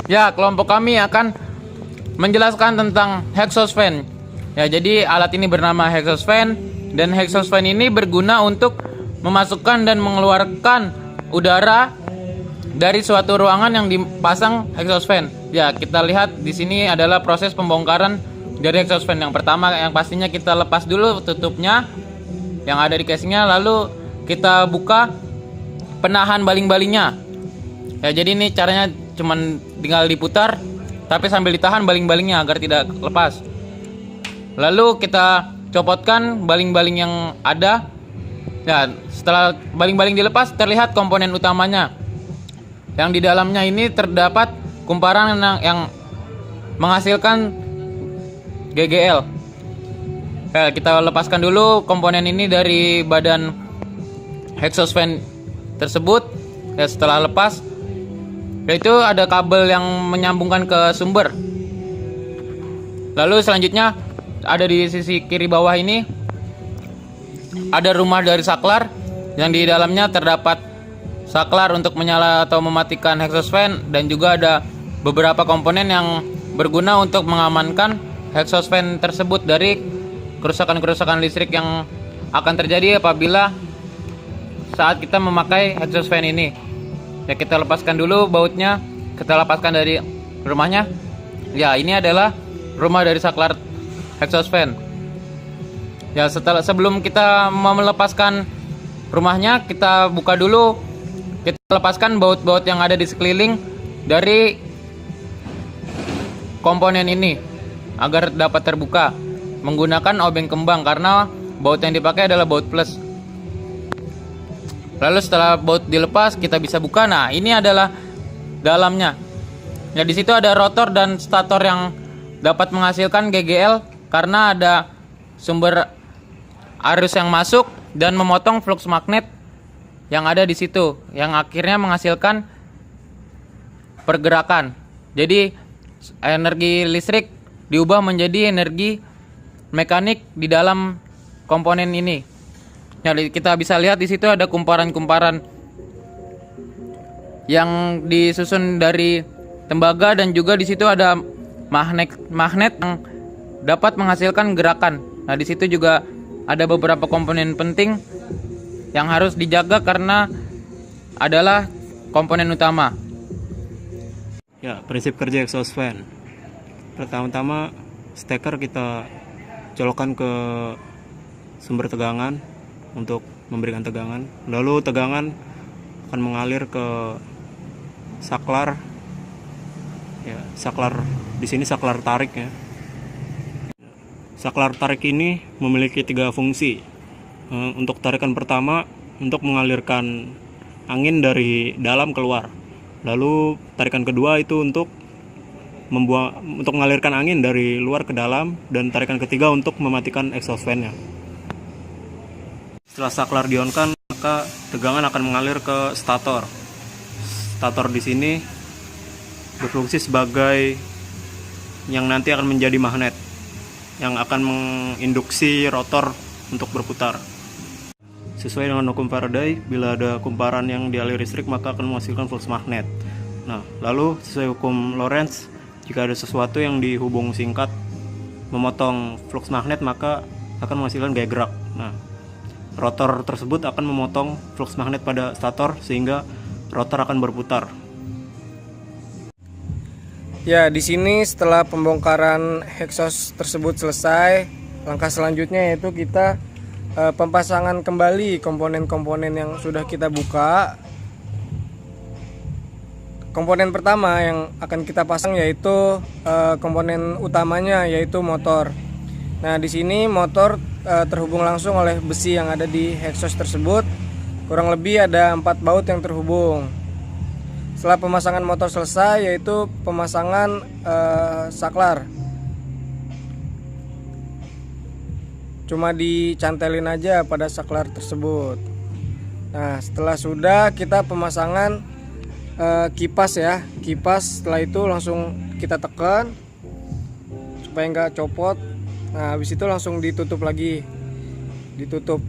Ya, kelompok kami akan menjelaskan tentang exhaust fan. Ya, jadi alat ini bernama exhaust fan, dan exhaust fan ini berguna untuk memasukkan dan mengeluarkan udara dari suatu ruangan yang dipasang exhaust fan. Ya, kita lihat di sini adalah proses pembongkaran dari exhaust fan. Yang pertama, yang pastinya kita lepas dulu tutupnya yang ada di casingnya, lalu kita buka penahan baling-balingnya. Ya, jadi ini caranya cuman tinggal diputar tapi sambil ditahan baling-balingnya agar tidak lepas. Lalu kita copotkan baling-baling yang ada. Ya, setelah baling-baling dilepas, terlihat komponen utamanya. Yang di dalamnya ini terdapat kumparan yang menghasilkan GGL. Ya, kita lepaskan dulu komponen ini dari badan exhaust fan tersebut. Ya, setelah lepas, yaitu ada kabel yang menyambungkan ke sumber. Lalu selanjutnya ada di sisi kiri bawah ini ada rumah dari saklar, yang di dalamnya terdapat saklar untuk menyala atau mematikan exhaust fan, dan juga ada beberapa komponen yang berguna untuk mengamankan exhaust fan tersebut dari kerusakan-kerusakan listrik yang akan terjadi apabila saat kita memakai exhaust fan ini. Ya, kita lepaskan dulu bautnya, kita lepaskan dari rumahnya. Ya, ini adalah rumah dari saklar exhaust fan. Ya, sebelum kita melepaskan rumahnya, kita buka dulu, kita lepaskan baut-baut yang ada di sekeliling dari komponen ini agar dapat terbuka menggunakan obeng kembang, karena baut yang dipakai adalah baut plus. Lalu setelah baut dilepas, kita bisa buka. Nah, ini adalah dalamnya. Ya, di situ ada rotor dan stator yang dapat menghasilkan GGL karena ada sumber arus yang masuk dan memotong flux magnet yang ada di situ, yang akhirnya menghasilkan pergerakan. Jadi energi listrik diubah menjadi energi mekanik di dalam komponen ini. Ya, kita bisa lihat di situ ada kumparan-kumparan yang disusun dari tembaga, dan juga di situ ada magnet yang dapat menghasilkan gerakan. Nah, di situ juga ada beberapa komponen penting yang harus dijaga karena adalah komponen utama. Ya, prinsip kerja exhaust fan. Pertama-tama steker kita colokkan ke sumber tegangan untuk memberikan tegangan. Lalu tegangan akan mengalir ke saklar. Ya, saklar di sini saklar tarik ya. Saklar tarik ini memiliki 3 fungsi. Untuk tarikan pertama, untuk mengalirkan angin dari dalam keluar. Lalu tarikan kedua itu untuk mengalirkan angin dari luar ke dalam, dan tarikan ketiga untuk mematikan exhaust fan-nya. Setelah saklar di-on-kan, maka tegangan akan mengalir ke stator. Stator di sini berfungsi sebagai yang nanti akan menjadi magnet yang akan menginduksi rotor untuk berputar. Sesuai dengan hukum Faraday, bila ada kumparan yang dialiri listrik maka akan menghasilkan flux magnet. Nah, lalu sesuai hukum Lorentz, jika ada sesuatu yang dihubung singkat memotong flux magnet maka akan menghasilkan gaya gerak. Nah, rotor tersebut akan memotong flux magnet pada stator sehingga rotor akan berputar. Ya, di sini setelah pembongkaran exhaust tersebut selesai, langkah selanjutnya yaitu kita pemasangan kembali komponen-komponen yang sudah kita buka. Komponen pertama yang akan kita pasang yaitu komponen utamanya, yaitu motor. Nah, di sini motor terhubung langsung oleh besi yang ada di exhaust tersebut. Kurang lebih ada 4 baut yang terhubung. Setelah pemasangan motor selesai, yaitu pemasangan saklar. Cuma dicantelin aja pada saklar tersebut. Nah, setelah sudah, kita pemasangan kipas ya. Kipas setelah itu langsung kita tekan supaya nggak copot. Nah, habis itu langsung ditutup lagi, ditutup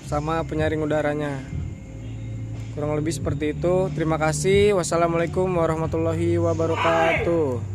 sama penyaring udaranya. Kurang lebih seperti itu. Terima kasih. Wassalamualaikum warahmatullahi wabarakatuh.